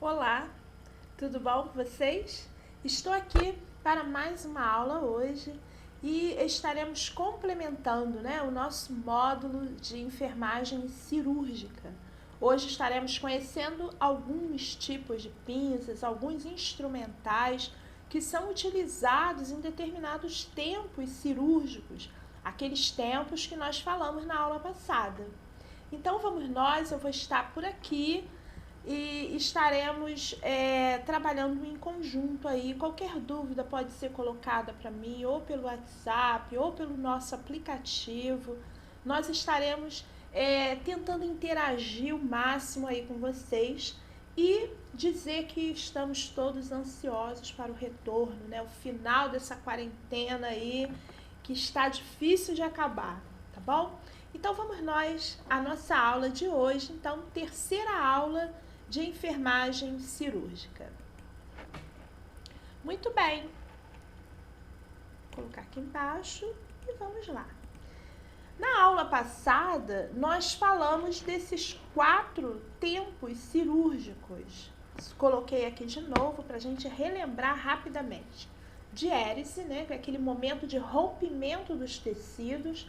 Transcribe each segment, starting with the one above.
Olá, tudo bom com vocês? Estou aqui para mais uma aula hoje e estaremos complementando, o nosso módulo de enfermagem cirúrgica. Hoje estaremos conhecendo alguns tipos de pinças, alguns instrumentais que são utilizados em determinados tempos cirúrgicos, aqueles tempos que nós falamos na aula passada. Então vamos nós, eu vou estar por aqui e estaremos trabalhando em conjunto aí. Qualquer dúvida pode ser colocada para mim ou pelo WhatsApp ou pelo nosso aplicativo. Nós estaremos tentando interagir o máximo aí com vocês e dizer que estamos todos ansiosos para o retorno, o final dessa quarentena aí que está difícil de acabar, tá bom? Então vamos nós à nossa aula de hoje, então terceira aula de enfermagem cirúrgica. Muito bem. Vou colocar aqui embaixo e vamos lá. Na aula passada, nós falamos desses 4 tempos cirúrgicos. Coloquei aqui de novo para a gente relembrar rapidamente. Diérese, que é aquele momento de rompimento dos tecidos.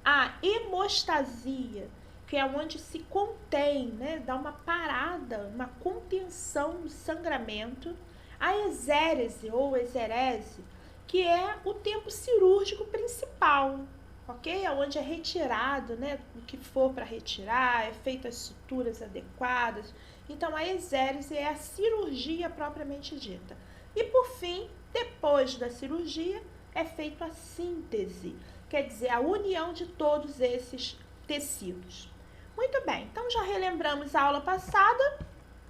A hemostasia, que é onde se contém, dá uma parada, uma contenção do sangramento. A exérese ou exerese, que é o tempo cirúrgico principal, ok? Onde é retirado, o que for para retirar, é feito as suturas adequadas. Então, a exérese é a cirurgia propriamente dita. E, por fim, depois da cirurgia, é feita a síntese, quer dizer, a união de todos esses tecidos. Muito bem, então já relembramos a aula passada,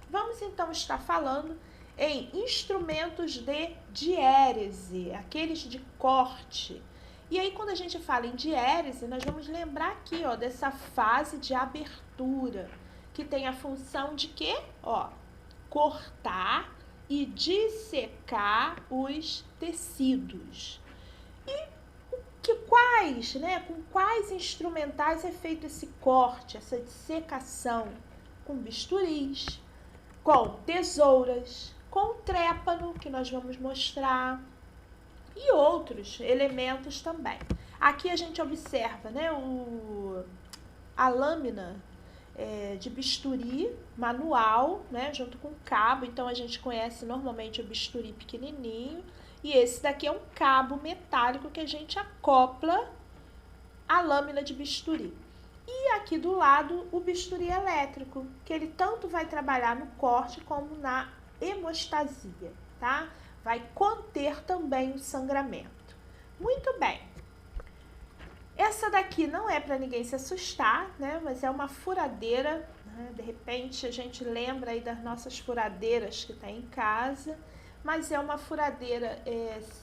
vamos então estar falando em instrumentos de diérese, aqueles de corte. E aí, quando a gente fala em diérese, nós vamos lembrar aqui, dessa fase de abertura, que tem a função de quê? Cortar e dissecar os tecidos. E com quais instrumentais é feito esse corte, essa dissecação? Com bisturis, com tesouras, com trépano, que nós vamos mostrar, e outros elementos também. Aqui a gente observa, a lâmina de bisturi manual, junto com cabo. Então a gente conhece normalmente o bisturi pequenininho, e esse daqui é um cabo metálico que a gente acopla a lâmina de bisturi. E aqui do lado o bisturi elétrico, que ele tanto vai trabalhar no corte como na hemostasia, tá? Vai conter também o sangramento. Muito bem. Essa daqui não é para ninguém se assustar, mas é uma furadeira, De repente a gente lembra aí das nossas furadeiras que tem em casa, mas é uma furadeira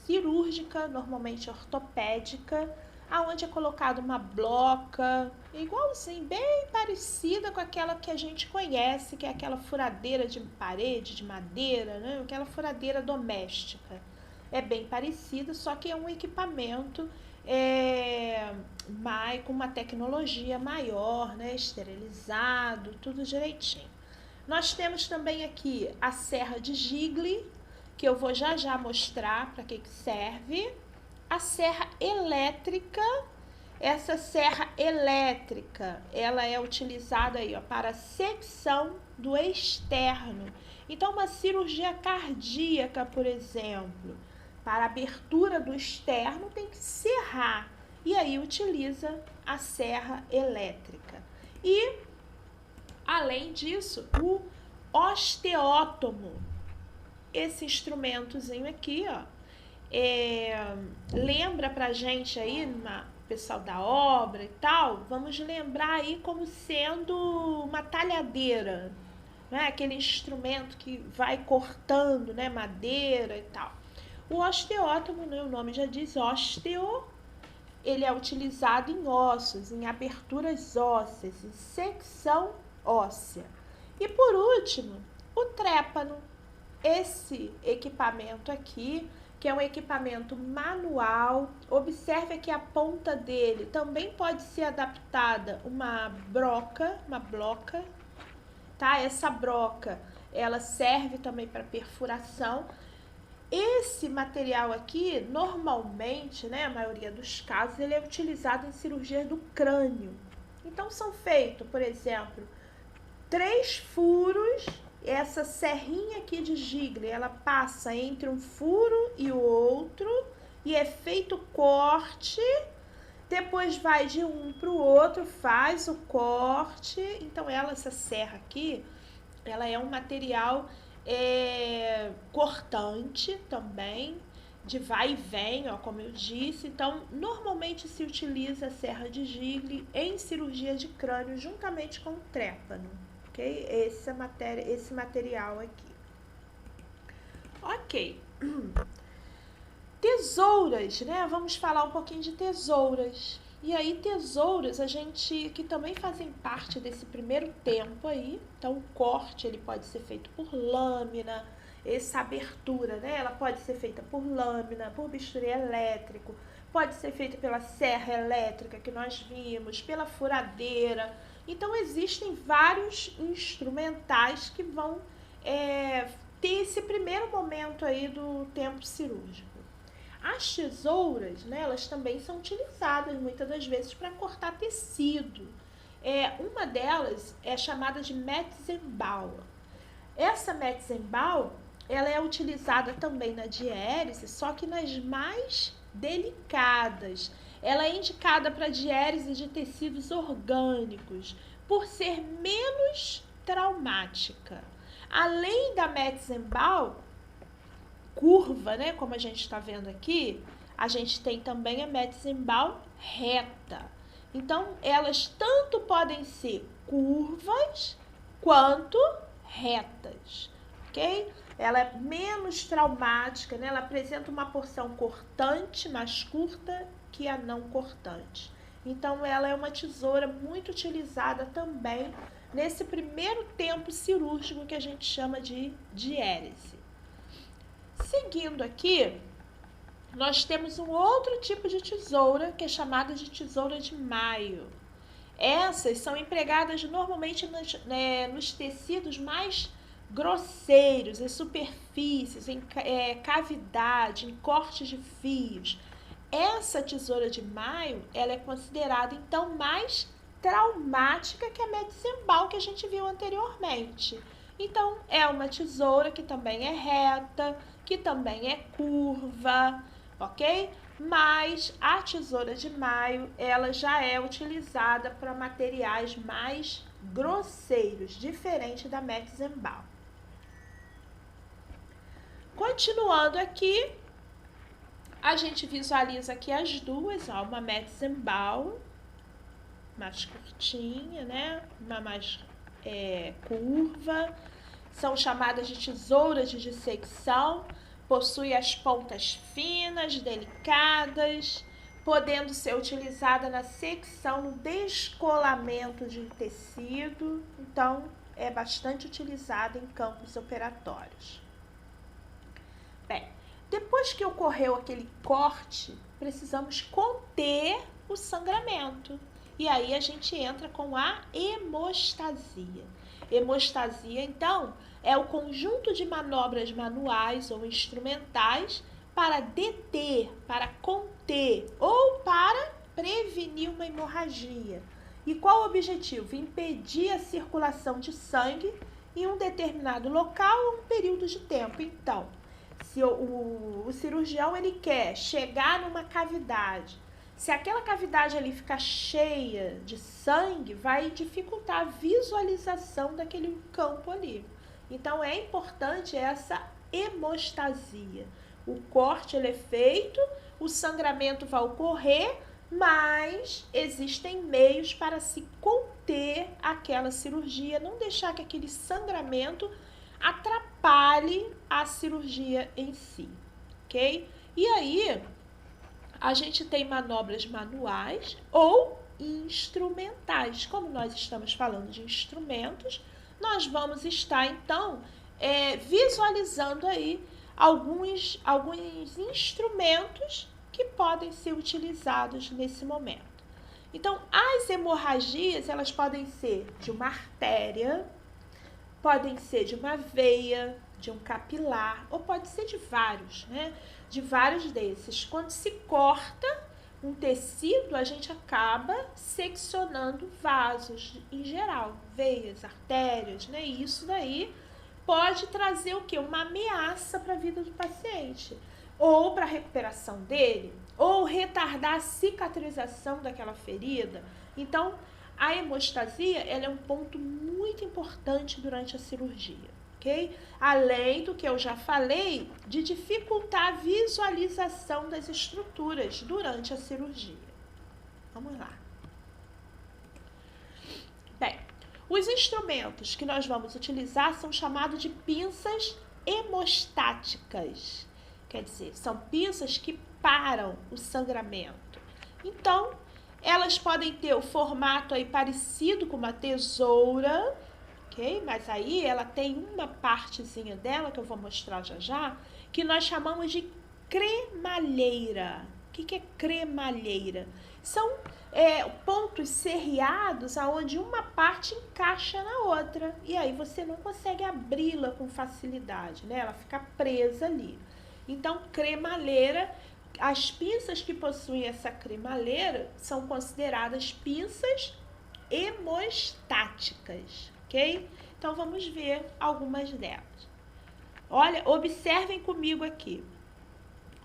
cirúrgica, normalmente ortopédica, aonde é colocada uma bloca, igualzinho, bem parecida com aquela que a gente conhece, que é aquela furadeira de parede, de madeira, Aquela furadeira doméstica. É bem parecida, só que é um equipamento com uma tecnologia maior, esterilizado, tudo direitinho. Nós temos também aqui a serra de Gigli, que eu vou já mostrar para que serve. A serra elétrica, essa serra elétrica, ela é utilizada aí, para secção do externo. Então, uma cirurgia cardíaca, por exemplo, para abertura do externo tem que serrar, e aí utiliza a serra elétrica. E, além disso, o osteótomo, esse instrumentozinho aqui, lembra pra gente aí, pessoal da obra e tal, vamos lembrar aí como sendo uma talhadeira, aquele instrumento que vai cortando, madeira e tal. O osteótomo, o nome já diz ósteo, ele é utilizado em ossos, em aberturas ósseas, em secção óssea. E por último, o trépano, esse equipamento aqui, que é um equipamento manual. Observe que a ponta dele também pode ser adaptada uma broca, tá? Essa broca, ela serve também para perfuração. Esse material aqui, normalmente, né, a maioria dos casos, ele é utilizado em cirurgia do crânio. Então, são feitos, por exemplo, 3 furos. Essa serrinha aqui de Gigli, ela passa entre um furo e o outro e é feito corte. Depois vai de um para o outro, faz o corte. Então, essa serra aqui, ela é um material cortante também, de vai e vem, ó, como eu disse. Então, normalmente se utiliza a serra de Gigli em cirurgia de crânio juntamente com o trépano, ok? Esse material aqui. Ok. Tesouras, né? Vamos falar um pouquinho de tesouras. E aí, tesouras, que também fazem parte desse primeiro tempo aí. Então, o corte, ele pode ser feito por lâmina. Essa abertura, né? Ela pode ser feita por lâmina, por bisturi elétrico. Pode ser feita pela serra elétrica, que nós vimos, pela furadeira. Então, existem vários instrumentais que vão ter esse primeiro momento aí do tempo cirúrgico. As tesouras, né, elas também são utilizadas muitas das vezes para cortar tecido. Uma delas é chamada de Metzenbauer. Essa Metzenbauer, ela é utilizada também na diérese, só que nas mais delicadas. Ela é indicada para diérese de tecidos orgânicos, por ser menos traumática. Além da Metzenbauer curva, né, como a gente está vendo aqui, a gente tem também a Metzenbauer reta. Então, elas tanto podem ser curvas quanto retas, ok? Ela é menos traumática, né? Ela apresenta uma porção cortante mais curta que a não cortante. Então, ela é uma tesoura muito utilizada também nesse primeiro tempo cirúrgico que a gente chama de diérese. Seguindo aqui, nós temos um outro tipo de tesoura que é chamada de tesoura de Mayo. Essas são empregadas normalmente nos tecidos mais grosseiros, em superfícies, em cavidade, em cortes de fios. Essa tesoura de Mayo, ela é considerada então mais traumática que a Metzenbauer que a gente viu anteriormente. Então, é uma tesoura que também é reta, que também é curva, ok? Mas a tesoura de Mayo, ela já é utilizada para materiais mais grosseiros, diferente da Metzenbauer. Continuando aqui, a gente visualiza aqui as duas, ó, uma Metzenbauer, mais curtinha, né? Uma mais curva. São chamadas de tesouras de dissecção, possui as pontas finas, delicadas, podendo ser utilizada na secção, no descolamento de tecido. Então, é bastante utilizada em campos operatórios. Bem, depois que ocorreu aquele corte, precisamos conter o sangramento. E aí a gente entra com a hemostasia. Hemostasia, então, é o conjunto de manobras manuais ou instrumentais para deter, para conter ou para prevenir uma hemorragia. E qual o objetivo? Impedir a circulação de sangue em um determinado local ou um período de tempo. Então, se o cirurgião ele quer chegar numa cavidade, se aquela cavidade ali ficar cheia de sangue, vai dificultar a visualização daquele campo ali. Então, é importante essa hemostasia. O corte ele é feito, o sangramento vai ocorrer, mas existem meios para se conter aquela cirurgia, não deixar que aquele sangramento atrapalhe a cirurgia em si, ok? E aí, a gente tem manobras manuais ou instrumentais. Como nós estamos falando de instrumentos, nós vamos estar, então, visualizando aí alguns instrumentos que podem ser utilizados nesse momento. Então, as hemorragias, elas podem ser de uma artéria, podem ser de uma veia, de um capilar, ou pode ser de vários, né? De vários desses. Quando se corta um tecido, a gente acaba seccionando vasos, em geral, veias, artérias, né? E isso daí pode trazer o quê? Uma ameaça para a vida do paciente, ou para a recuperação dele, ou retardar a cicatrização daquela ferida. Então, a hemostasia, ela é um ponto muito importante durante a cirurgia, ok? Além do que eu já falei, de dificultar a visualização das estruturas durante a cirurgia. Vamos lá. Bem, os instrumentos que nós vamos utilizar são chamados de pinças hemostáticas. Quer dizer, são pinças que param o sangramento. Então, elas podem ter o formato aí parecido com uma tesoura, ok? Mas aí ela tem uma partezinha dela, que eu vou mostrar já já, que nós chamamos de cremalheira. O que é cremalheira? São pontos serreados aonde uma parte encaixa na outra. E aí você não consegue abri-la com facilidade, né? Ela fica presa ali. Então, cremalheira, as pinças que possuem essa cremalheira são consideradas pinças hemostáticas, ok? Então, vamos ver algumas delas. Olha, observem comigo aqui.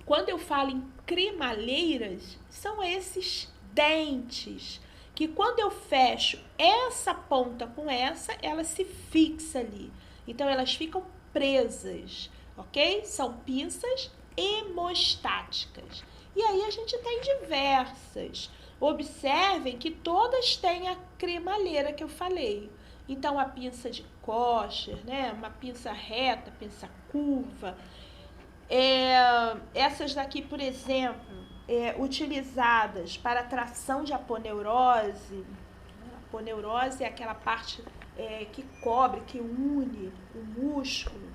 Quando eu falo em cremalheiras, são esses dentes, que quando eu fecho essa ponta com essa, ela se fixa ali. Então, elas ficam presas, ok? São pinças hemostáticas. E aí a gente tem diversas. Observem que todas têm a cremalheira que eu falei. Então, a pinça de Kocher, né? Uma pinça reta, pinça curva. Essas daqui, por exemplo, utilizadas para tração de aponeurose. A aponeurose é aquela parte que cobre, que une o músculo,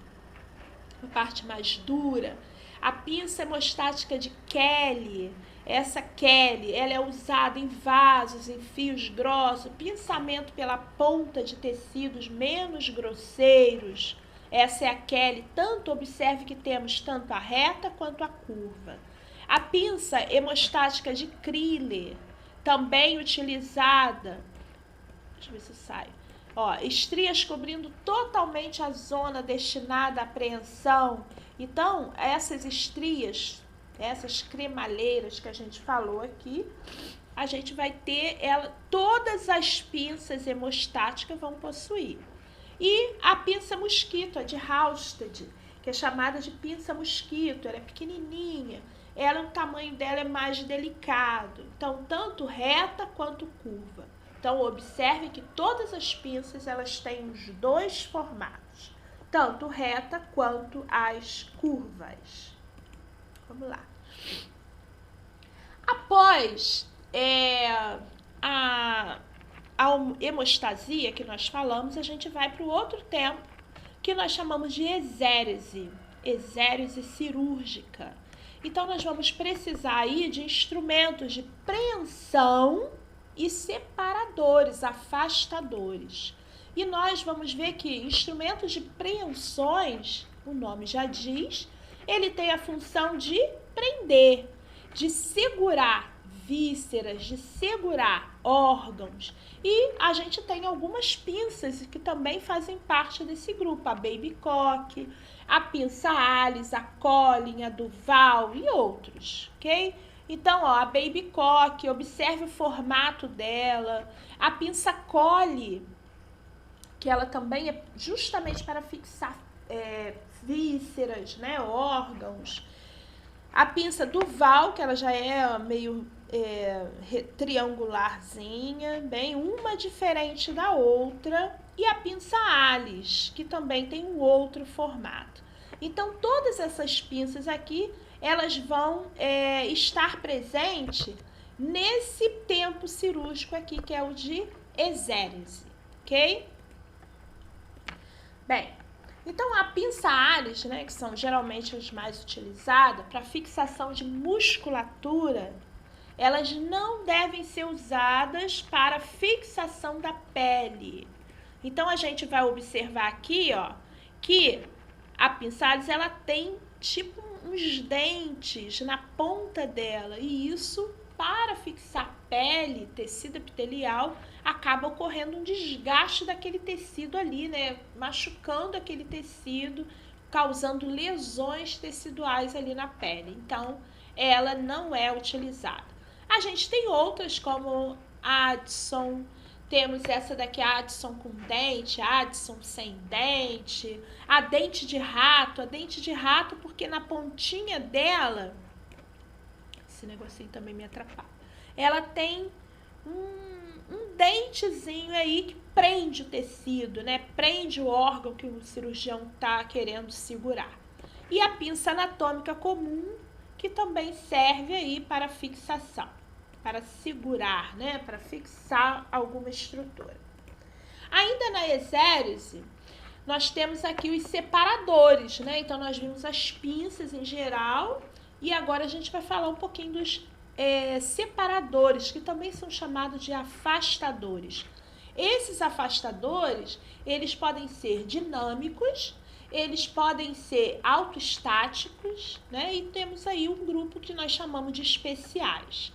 a parte mais dura. A pinça hemostática de Kelly, essa Kelly, ela é usada em vasos, em fios grossos, pinçamento pela ponta de tecidos menos grosseiros. Essa é a Kelly, observe que temos tanto a reta quanto a curva. A pinça hemostática de Criller, também utilizada, deixa eu ver se sai, estrias cobrindo totalmente a zona destinada à apreensão. Então, essas estrias, essas cremalheiras que a gente falou aqui, a gente vai ter todas as pinças hemostáticas vão possuir. E a pinça mosquito, a de Halsted, que é chamada de pinça mosquito, ela é pequenininha, o tamanho dela é mais delicado. Então, tanto reta quanto curva. Então, observe que todas as pinças, elas têm os dois formatos, tanto reta quanto as curvas. Vamos lá. Após a hemostasia que nós falamos, a gente vai para o outro tempo, que nós chamamos de exérese cirúrgica. Então, nós vamos precisar aí de instrumentos de preensão e separadores, afastadores. E nós vamos ver que instrumentos de preensões, o nome já diz, ele tem a função de prender, de segurar vísceras, de segurar órgãos. E a gente tem algumas pinças que também fazem parte desse grupo, a Baby Cock, a pinça Alice, a Collin, a Duval e outros, ok? Então, a Baby Cock, observe o formato dela. A pinça Collie, que ela também é justamente para fixar vísceras, né, órgãos. A pinça Duval, que ela já é meio triangularzinha, bem, uma diferente da outra. E a pinça Alice, que também tem um outro formato. Então, todas essas pinças aqui, elas vão estar presentes nesse tempo cirúrgico aqui, que é o de exérese, ok? Bem, então a pinça Alice, né, que são geralmente as mais utilizadas para fixação de musculatura, elas não devem ser usadas para fixação da pele. Então, a gente vai observar aqui, ó, que a pinçalis, ela tem tipo uns dentes na ponta dela, e isso, para fixar pele, tecido epitelial, acaba ocorrendo um desgaste daquele tecido ali, né? Machucando aquele tecido, causando lesões teciduais ali na pele. Então, ela não é utilizada. A gente tem outras como a Addison, temos essa daqui, a Addison com dente, a Addison sem dente, a dente de rato porque na pontinha dela, esse negocinho também me atrapalha, ela tem um dentezinho aí que prende o tecido, né? Prende o órgão que o cirurgião tá querendo segurar. E a pinça anatômica comum, que também serve aí para fixação, para segurar, né? Para fixar alguma estrutura. Ainda na exérese, nós temos aqui os separadores, né? Então, nós vimos as pinças em geral e agora a gente vai falar um pouquinho dos separadores, que também são chamados de afastadores. Esses afastadores, eles podem ser dinâmicos, eles podem ser autoestáticos, né? E temos aí um grupo que nós chamamos de especiais.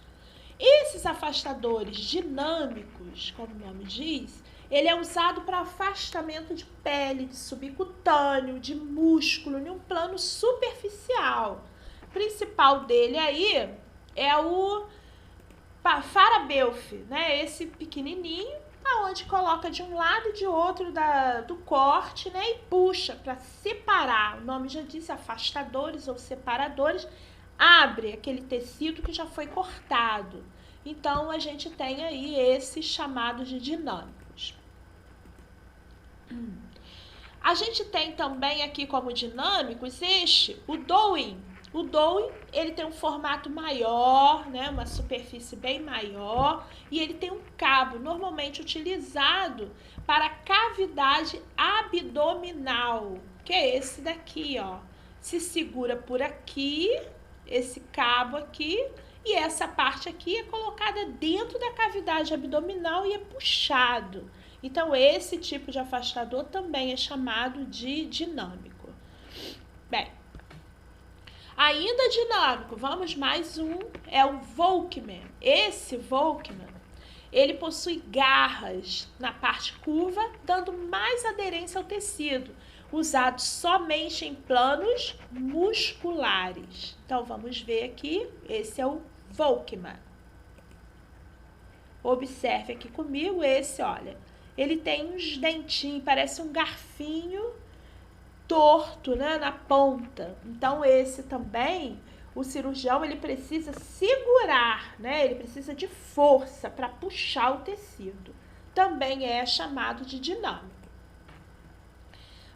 Esses afastadores dinâmicos, como o nome diz, ele é usado para afastamento de pele, de subcutâneo, de músculo, em um plano superficial. O principal dele aí é o Farabeuf, né? Esse pequenininho, aonde coloca de um lado e de outro do corte, né? E puxa para separar. O nome já diz afastadores ou separadores. Abre aquele tecido que já foi cortado. Então, a gente tem aí esses chamados de dinâmicos. A gente tem também aqui como dinâmicos o Dowing. O Dowing, ele tem um formato maior, né, uma superfície bem maior, e ele tem um cabo normalmente utilizado para cavidade abdominal, que é esse daqui, ó. Se segura por aqui, esse cabo aqui, e essa parte aqui é colocada dentro da cavidade abdominal e é puxado. Então, esse tipo de afastador também é chamado de dinâmico. Bem, ainda dinâmico, vamos mais um, é o Volkmann. Esse Volkmann, ele possui garras na parte curva, dando mais aderência ao tecido, usado somente em planos musculares. Então, vamos ver aqui, esse é o Volkmann. Observe aqui comigo esse, olha, ele tem uns dentinhos, parece um garfinho torto, né, na ponta. Então, esse também, o cirurgião, ele precisa segurar, né, ele precisa de força para puxar o tecido. Também é chamado de dinâmico.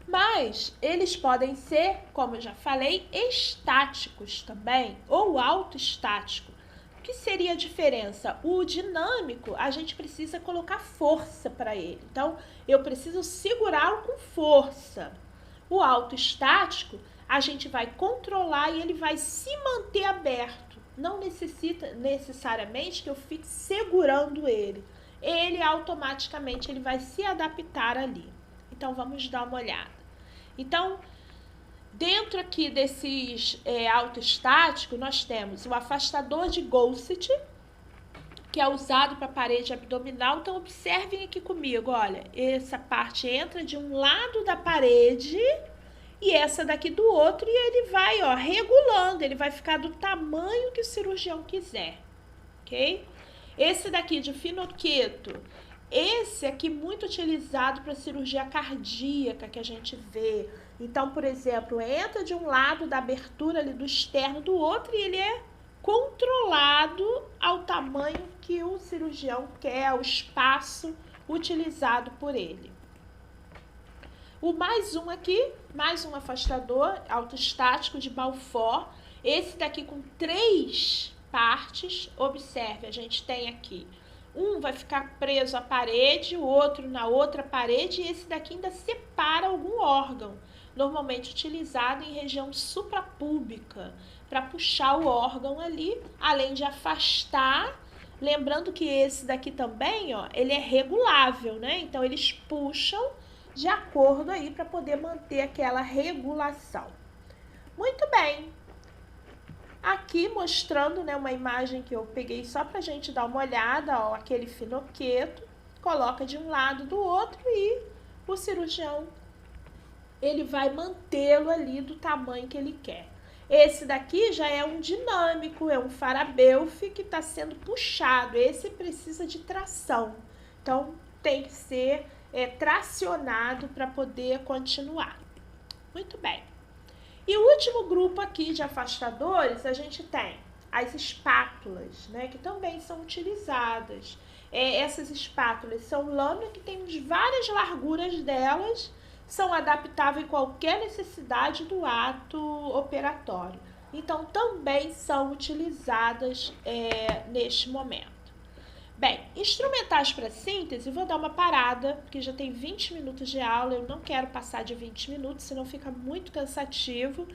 Mas eles podem ser, como eu já falei, estáticos também, ou autoestáticos. O que seria a diferença? O dinâmico, a gente precisa colocar força para ele. Então, eu preciso segurá-lo com força. O autoestático, a gente vai controlar e ele vai se manter aberto. Não necessita necessariamente que eu fique segurando ele. Ele automaticamente ele vai se adaptar ali. Então, vamos dar uma olhada. Então, dentro aqui desses autoestáticos, nós temos o afastador de Gossett, que é usado para a parede abdominal. Então, observem aqui comigo, olha, essa parte entra de um lado da parede e essa daqui do outro, e ele vai, ó, regulando, ele vai ficar do tamanho que o cirurgião quiser, ok? Esse daqui de Finocheto, esse aqui muito utilizado para cirurgia cardíaca que a gente vê. Então, por exemplo, entra de um lado da abertura ali do externo do outro e ele é controlado ao tamanho que o cirurgião quer, ao espaço utilizado por ele. O mais um aqui, mais um afastador autoestático de Balfour. Esse daqui com 3 partes. Observe, a gente tem aqui um vai ficar preso à parede, o outro na outra parede, e esse daqui ainda separa algum órgão, normalmente utilizado em região suprapúbica, para puxar o órgão ali, além de afastar, Lembrando que esse daqui também, ó, ele é regulável, né? Então, eles puxam de acordo aí para poder manter aquela regulação. Muito bem. Aqui mostrando, né, uma imagem que eu peguei só pra gente dar uma olhada, ó, aquele finoqueto, coloca de um lado do outro e o cirurgião, ele vai mantê-lo ali do tamanho que ele quer. Esse daqui já é um dinâmico, é um Farabeuf que está sendo puxado. Esse precisa de tração. Então, tem que ser tracionado para poder continuar. Muito bem. E o último grupo aqui de afastadores, a gente tem as espátulas, né, que também são utilizadas. Essas espátulas são lâminas que tem várias larguras delas, são adaptáveis a qualquer necessidade do ato operatório. Então, também são utilizadas neste momento. Bem, instrumentais para síntese, vou dar uma parada, porque já tem 20 minutos de aula, eu não quero passar de 20 minutos, senão fica muito cansativo.